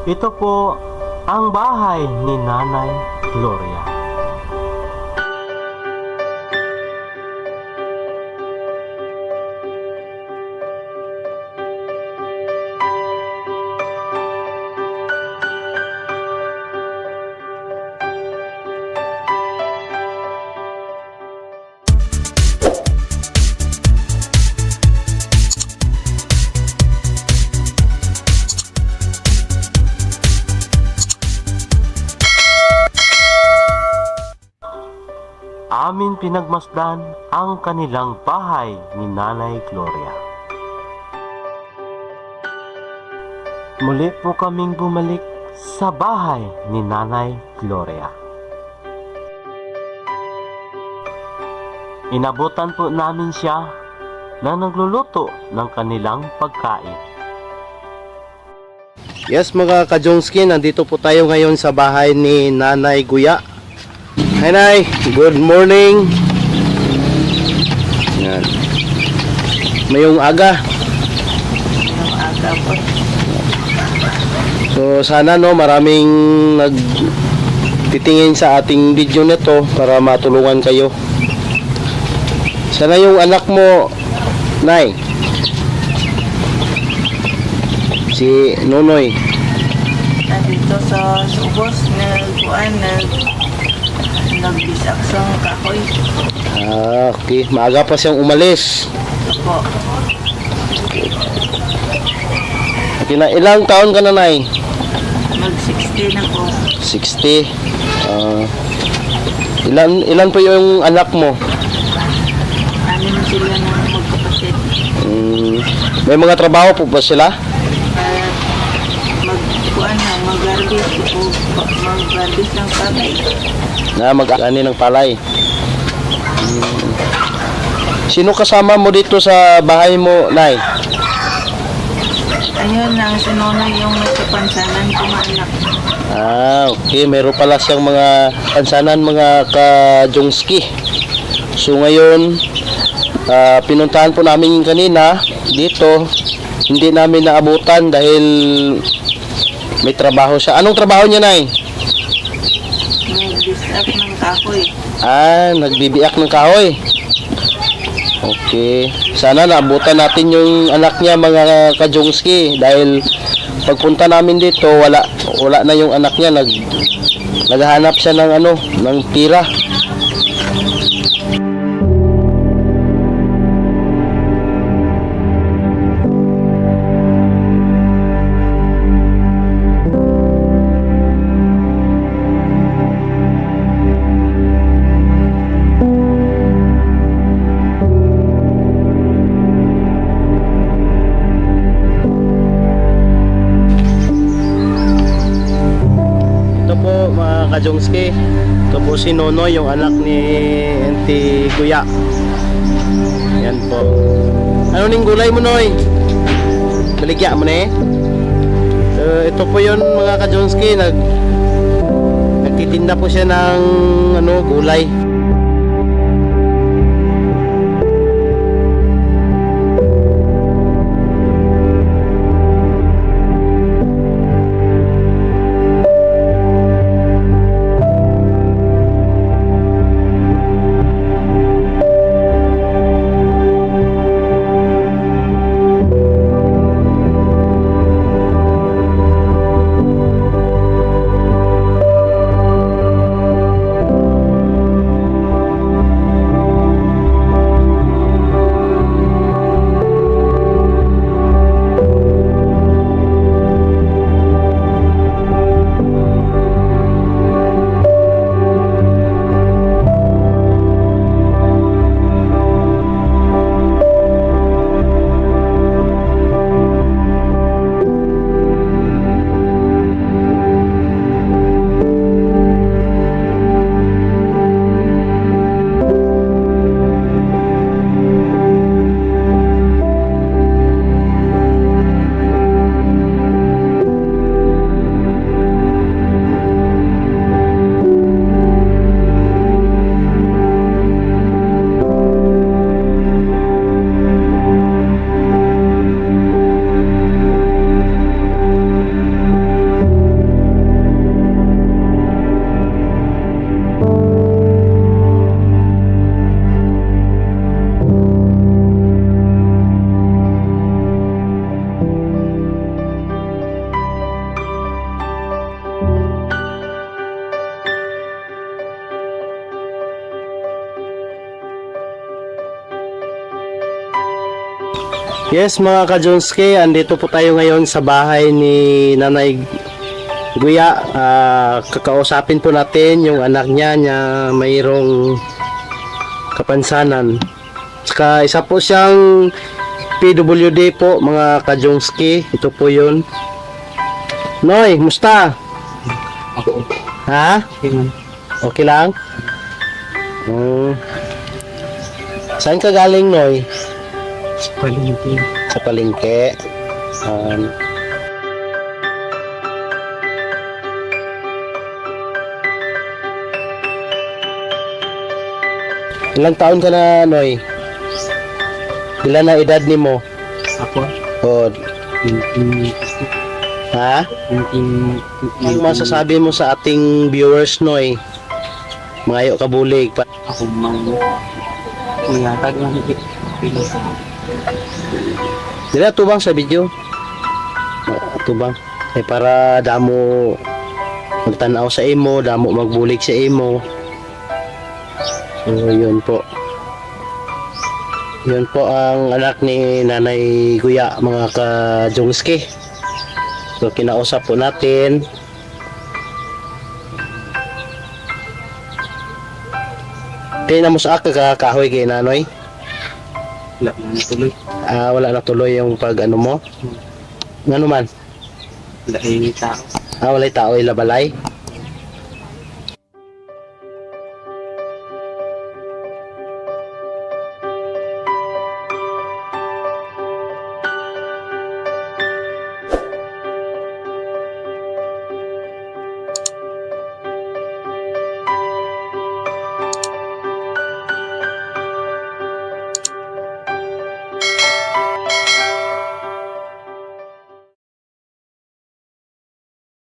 Ito po ang bahay ni Nanay Gloria. Amin pinagmasdan ang kanilang bahay ni Nanay Gloria. Muli po kaming bumalik sa bahay ni Nanay Gloria. Inabutan po namin siya na nagluluto ng kanilang pagkain. Yes mga ka-Jongski, nandito po tayo ngayon sa bahay ni Nanay Guya. Hi Nay, good morning. Yan. Mayong aga. So sana no, maraming nagtitingin sa ating video nito para matulungan kayo. Sana yung anak mo, Nay, si Nonoy, Nandito sa subos, nagbisak sa kahoy. Okay, maaga pa siyang umalis. Opo, Okay na, ilang taon ka na, Nay? mag-60 na po. 60. Ilan po yung anak mo? Anim sila ng magkapatid. May mga trabaho po ba sila? Mag-garbis ng kamay. Na mag-ani ng palay. Sino kasama mo dito sa bahay mo, Nay? Ayun lang, sinunod yung may kapansanan ko anak. Okay. Meron pala siyang mga pansanan, mga ka-Jongski. So ngayon, pinuntahan po namin kanina dito. Hindi namin naabutan dahil may trabaho siya. Anong trabaho niya, Nay? Nagbisak ng kahoy. Nagbibiyak ng kahoy. Okay. Sana naabutan natin yung anak niya, mga ka-Jongski, dahil pagpunta namin dito, wala na yung anak niya. Naghahanap siya ng ng tira. Kajongski, ito po si Nono, yung anak ni Auntie Guya. Yan po. Ano ning gulay mo, Noy? Baligya mo na ito po yun mga Kajongski, nagtitinda po siya ng gulay. Yes mga ka-Jonski, andito po tayo ngayon sa bahay ni Nanay Guya. Kakausapin po natin yung anak niya na mayroong kapansanan. Saka isa po siyang PWD po mga ka-Jonski. Ito po yun. Noy, musta? Ha? Okay lang? Saan ka galing, Noy? Sa palengke. Ilang taon ka na, Noy? Ilan na edad ni mo? Ako, O, ha? Ang masasabi mo sa ating viewers, Noy? Mayo ka bulig. ako mang mayatag lang pilis. Dila tubang sa video. Tubang. Para damo magtanaw sa imo, damo magbulig sa imo. So, yun po. Yun po ang anak ni Nanay Guya, mga ka-Jongski. So, kinausap po natin. Kaya na mo sa kahoy kay Nanoy? Wala na natuloy. Wala na tuloy yung pag ano mo? Ano man? Wala yung tao. Wala tao ilabalay.